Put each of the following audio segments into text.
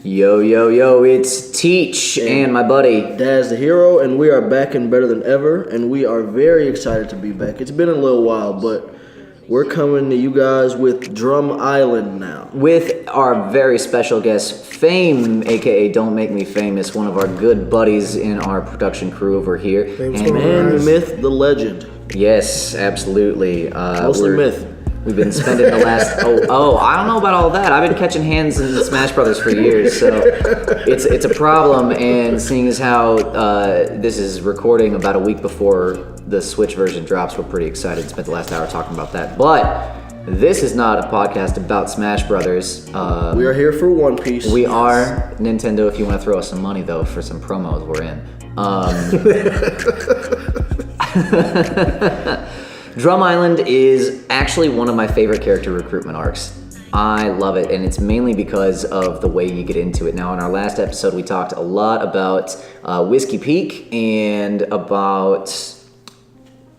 Yo, yo, yo, it's Teach and my buddy Daz the Hero, and we are back and better than ever, and we are very excited to be back. It's been a little while, but we're coming to you guys with Drum Island now. with our very special guest, Fame, aka Don't Make Me Famous, one of our good buddies in our production crew over here. And the myth, the legend. Yes, absolutely. Mostly myth. We've been spending the last I don't know about all that. I've been catching hands in Smash Brothers for years, so it's a problem. And seeing as how this is recording about a week before the Switch version drops, we're pretty excited to spend the last hour talking about that. But this is not a podcast about Smash Brothers. We are here for One Piece. We are Nintendo. If you want to throw us some money though for some promos, we're in. Drum Island is actually one of my favorite character recruitment arcs. I love it, and it's mainly because of the way you get into it. Now, in our last episode, we talked a lot about Whiskey Peak and about...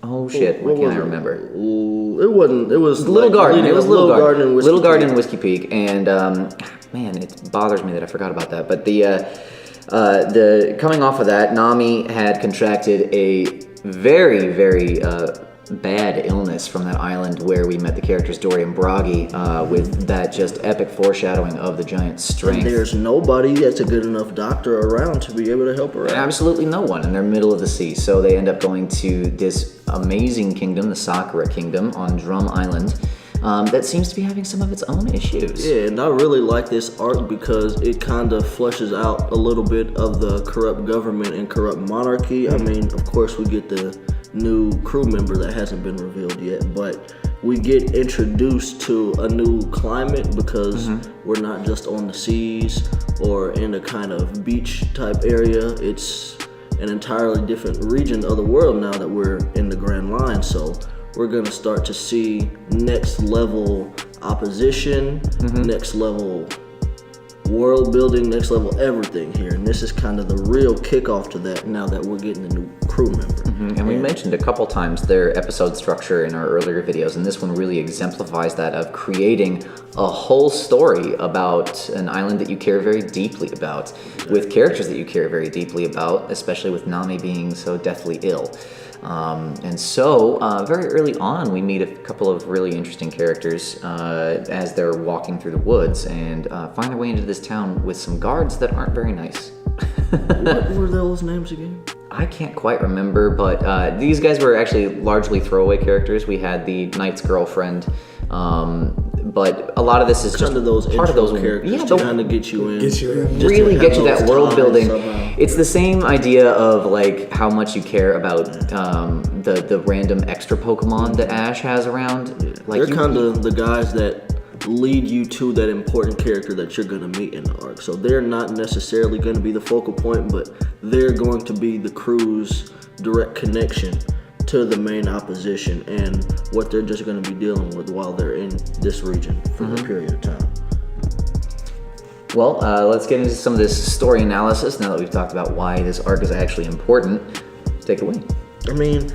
Oh shit, what can't I remember? It was Little Garden. It was Little Garden. And Little Garden and Whiskey Peak. And man, it bothers me that I forgot about that. But the coming off of that, Nami had contracted a very, very bad illness from that island where we met the characters Dory and Bragi with that just epic foreshadowing of the giant strength. And there's nobody that's a good enough doctor around to be able to help her out. Absolutely no one, and they're middle of the sea. So they end up going to this amazing kingdom, the Sakura Kingdom on Drum Island, that seems to be having some of its own issues. Yeah, and I really like this arc because it kind of fleshes out a little bit of the corrupt government and corrupt monarchy. I mean, of course, we get the new crew member that hasn't been revealed yet, but we get introduced to a new climate because we're not just on the seas or in a kind of beach type area. It's an entirely different region of the world now that we're in the Grand Line. So we're gonna start to see next level opposition, next level world building, next level everything here. And this is kind of the real kickoff to that now that we're getting a new crew member. And we mentioned a couple times their episode structure in our earlier videos, and this one really exemplifies that, of creating a whole story about an island that you care very deeply about, with characters that you care very deeply about, especially with Nami being so deathly ill. And so, very early on, we meet a couple of really interesting characters as they're walking through the woods and find their way into this town with some guards that aren't very nice. What were those names again? I can't quite remember, but these guys were actually largely throwaway characters. We had the knight's girlfriend, but a lot of this is just kind of those part of those characters to kind of get you in. Really get you that world building. Somehow. It's the same idea of like how much you care about the random extra Pokemon that Ash has around. Like they're kind of the guys that lead you to that important character that you're going to meet in the arc. So they're not necessarily going to be the focal point, but they're going to be the crew's direct connection to the main opposition and what they're just going to be dealing with while they're in this region for a period of time. Well, let's get into some of this story analysis now that we've talked about why this arc is actually important. Take it away. I mean,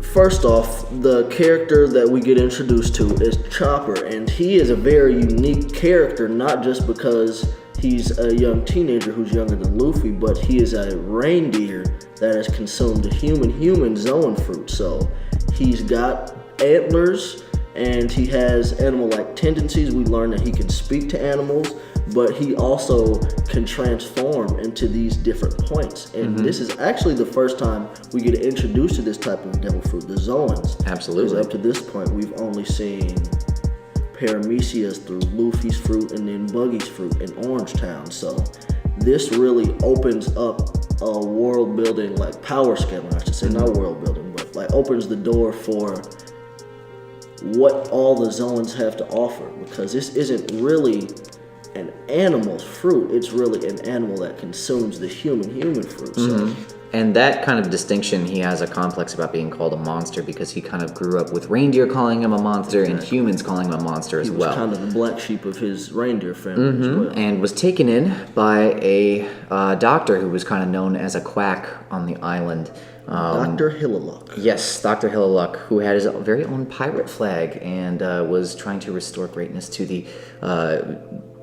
first off, the character that we get introduced to is Chopper, and he is a very unique character, not just because he's a young teenager who's younger than Luffy, but he is a reindeer that has consumed a human Zoan fruit. So he's got antlers and he has animal-like tendencies. We learn that he can speak to animals, but he also can transform into these different points. And this is actually the first time we get introduced to this type of devil fruit, the Zoans. Absolutely. Because up to this point, we've only seen Paramecia's through Luffy's fruit and then Buggy's fruit in Orange Town. So this really opens up a world building, like power scaling, I should say, not world building, but like opens the door for what all the Zoans have to offer, because this isn't really an animal's fruit, it's really an animal that consumes the human fruit. So And that kind of distinction, he has a complex about being called a monster because he kind of grew up with reindeer calling him a monster and humans calling him a monster as well. He was kind of the black sheep of his reindeer family as well. And was taken in by a doctor who was kind of known as a quack on the island. Dr. Hilliluck. Yes, Dr. Hilliluck, who had his very own pirate flag and was trying to restore greatness to the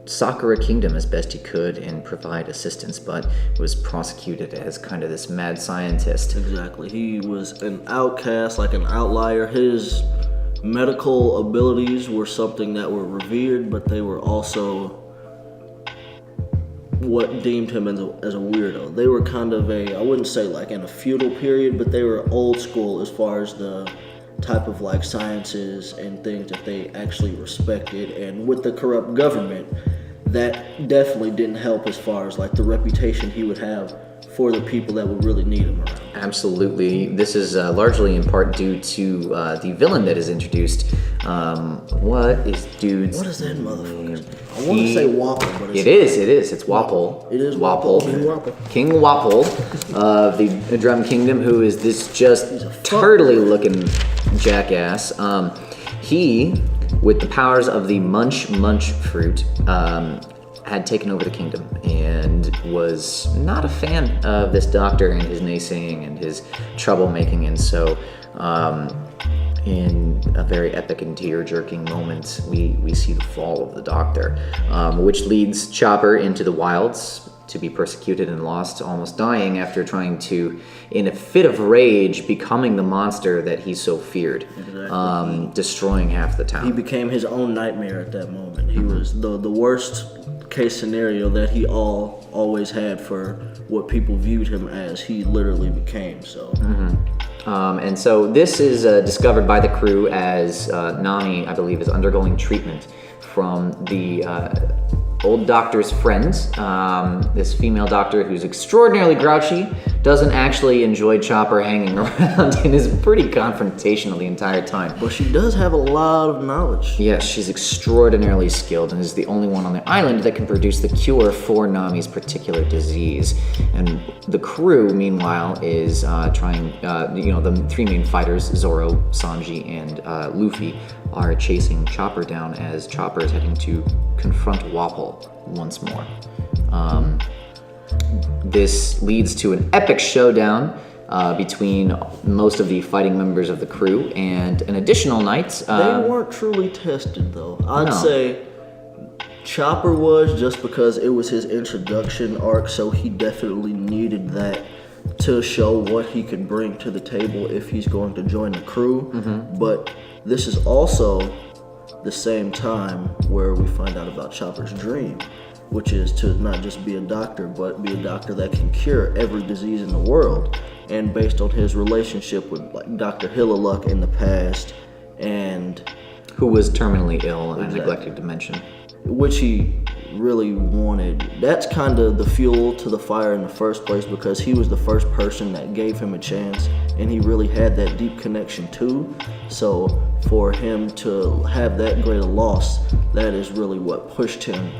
Sakura Kingdom as best he could and provide assistance, but was prosecuted as kind of this mad scientist. Exactly. He was an outcast, like an outlier. His medical abilities were something that were revered, but they were also what deemed him as a weirdo. They were kind of I wouldn't say like in a feudal period, but they were old school as far as the type of like sciences and things that they actually respected. And with the corrupt government, that definitely didn't help as far as like the reputation he would have for the people that would really need him around. Absolutely. This is largely in part due to the villain that is introduced. What is dude's What is that name? motherfucker? I want to say Wapple, but It is. It's Wapple. It is Wapple. King Wapple. King Wapple of the Drum Kingdom, who is this just turtly looking jackass. He, with the powers of the Munch fruit, had taken over the kingdom and was not a fan of this doctor and his naysaying and his troublemaking. And so in a very epic and tear-jerking moment, we see the fall of the doctor, which leads Chopper into the wilds to be persecuted and lost, almost dying after trying to, in a fit of rage, becoming the monster that he so feared, destroying half the town. He became his own nightmare at that moment. He was the worst case scenario that he always had for what people viewed him as. He literally became so. And so this is discovered by the crew as Nami, I believe, is undergoing treatment from the old doctor's friends. This female doctor who's extraordinarily grouchy, doesn't actually enjoy Chopper hanging around, and is pretty confrontational the entire time. But she does have a lot of knowledge. Yes, she's extraordinarily skilled and is the only one on the island that can produce the cure for Nami's particular disease. And the crew, meanwhile, is trying, the three main fighters, Zoro, Sanji, and Luffy, are chasing Chopper down as Chopper is heading to confront Wapple once more. This leads to an epic showdown between most of the fighting members of the crew, and an additional night. They weren't truly tested, though. I'd say Chopper was, just because it was his introduction arc, so he definitely needed that to show what he could bring to the table if he's going to join the crew. But this is also the same time where we find out about Chopper's dream, which is to not just be a doctor, but be a doctor that can cure every disease in the world. And based on his relationship with like Dr. Hillaluk in the past, and who was terminally ill, and I neglected to mention, which he really wanted. That's kind of the fuel to the fire in the first place, because he was the first person that gave him a chance, and he really had that deep connection too. So for him to have that great a loss, that is really what pushed him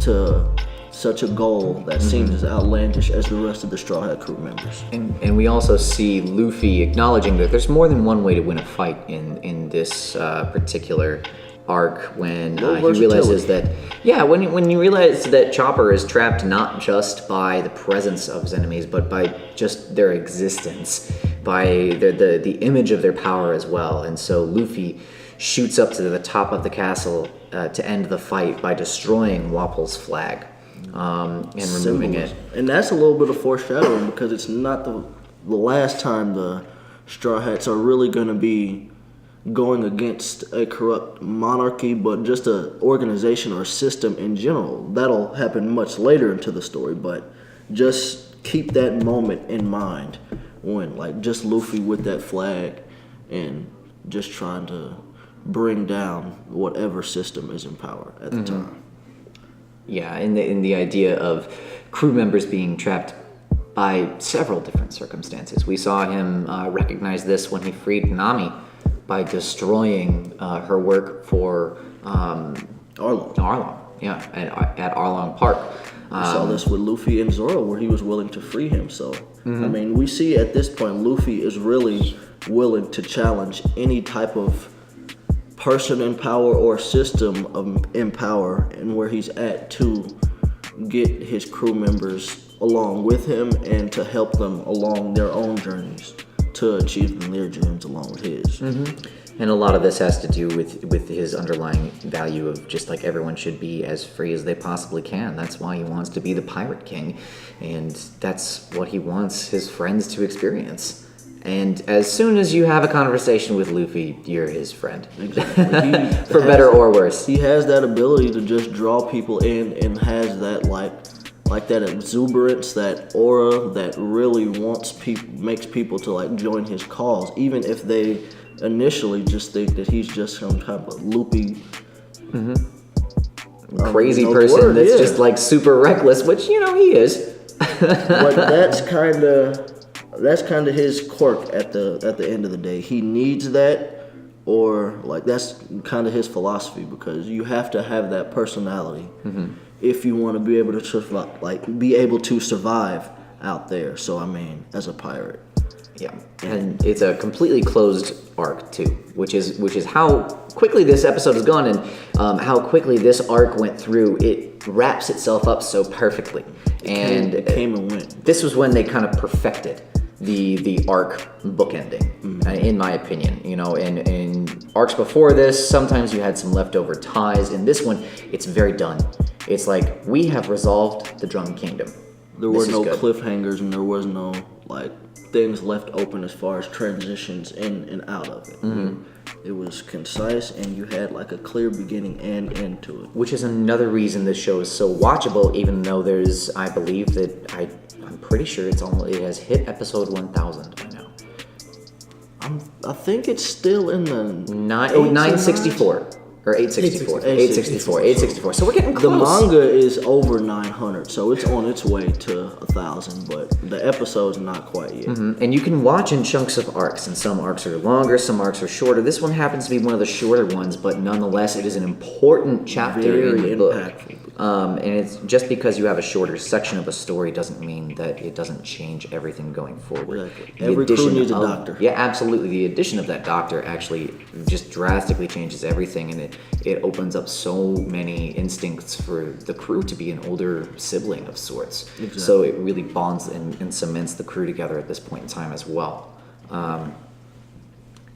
to such a goal that seems as outlandish as the rest of the Straw Hat crew members. And we also see Luffy acknowledging that there's more than one way to win a fight in this particular arc, when he realizes that, when you realize that Chopper is trapped not just by the presence of his enemies, but by just their existence, by the image of their power as well. And so Luffy shoots up to the top of the castle to end the fight by destroying Wapple's flag and removing it. And that's a little bit of foreshadowing, because it's not the last time the Straw Hats are really going to be going against a corrupt monarchy, but just an organization or a system in general. That'll happen much later into the story, but just keep that moment in mind when, like, just Luffy with that flag and just trying to bring down whatever system is in power at the time. Yeah, in the idea of crew members being trapped by several different circumstances. We saw him recognize this when he freed Nami by destroying her work for Arlong. Yeah, at Arlong Park. We saw this with Luffy and Zoro, where he was willing to free him. So, I mean, we see at this point, Luffy is really willing to challenge any type of person in power or system in power, and where he's at, to get his crew members along with him and to help them along their own journeys to achieve their dreams along with his. And a lot of this has to do with his underlying value of just like everyone should be as free as they possibly can. That's why he wants to be the Pirate King, and that's what he wants his friends to experience. And as soon as you have a conversation with Luffy, you're his friend. Exactly. For better or worse. He has that ability to just draw people in and has that like that exuberance, that aura that really makes people to like join his cause, even if they initially just think that he's just some type of loopy, crazy person that's just like super reckless, which he is. But that's kind of his quirk at the end of the day. He needs that, or like that's kind of his philosophy, because you have to have that personality if you want to be able to survive out there. So I mean, as a pirate. Yeah, and it's a completely closed arc too, which is how quickly this episode has gone, and how quickly this arc went through. It wraps itself up so perfectly, and it came and went. This was when they kind of perfected the arc bookending, in my opinion. In arcs before this, sometimes you had some leftover ties. In this one, it's very done. It's like, we have resolved the Drum Kingdom. There were no cliffhangers, and there was no like things left open as far as transitions in and out of it. It was concise, and you had like a clear beginning and end to it. Which is another reason this show is so watchable, even though I believe that I'm pretty sure it has hit episode 1000 by now. I think it's still in the 964. Or 864. So we're getting close. The manga is over 900, so it's on its way to 1,000, but the episode's not quite yet. And you can watch in chunks of arcs, and some arcs are longer, some arcs are shorter. This one happens to be one of the shorter ones, but nonetheless, it is an important chapter in the book. And it's just because you have a shorter section of a story doesn't mean that it doesn't change everything going forward. Exactly. Every crew needs a doctor. Yeah, absolutely. The addition of that doctor actually just drastically changes everything, and it opens up so many instincts for the crew to be an older sibling of sorts. Exactly. So it really bonds and cements the crew together at this point in time as well.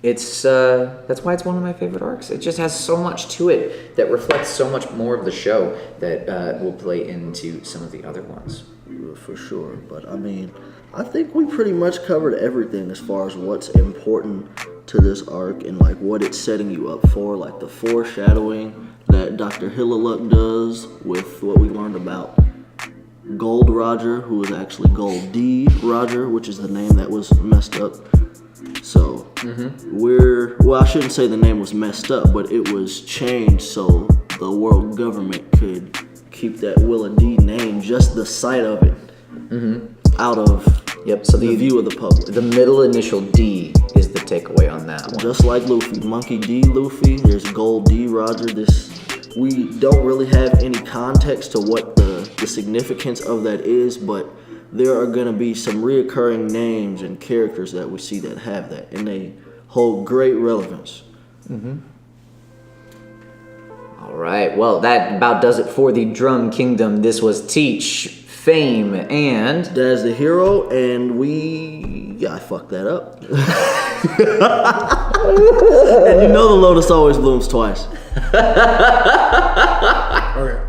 That's why it's one of my favorite arcs. It just has so much to it that reflects so much more of the show that will play into some of the other ones. For sure, but I mean, I think we pretty much covered everything as far as what's important to this arc and like what it's setting you up for, like the foreshadowing that Dr. Hillaluk does with what we learned about Gold Roger, who is actually Gold D Roger, which is the name that was messed up. So I shouldn't say the name was messed up, but it was changed so the world government could keep that Willa D name, just the sight of it, out of the view of the public. The middle initial D is the takeaway on that one. Just like Luffy, Monkey D Luffy, there's Gold D Roger. We don't really have any context to what the significance of that is, but there are going to be some reoccurring names and characters that we see that have that, and they hold great relevance. All right, well, that about does it for the Drum Kingdom. This was Teach, Fame, and Daz the Hero, and I fucked that up. And the lotus always blooms twice. Okay.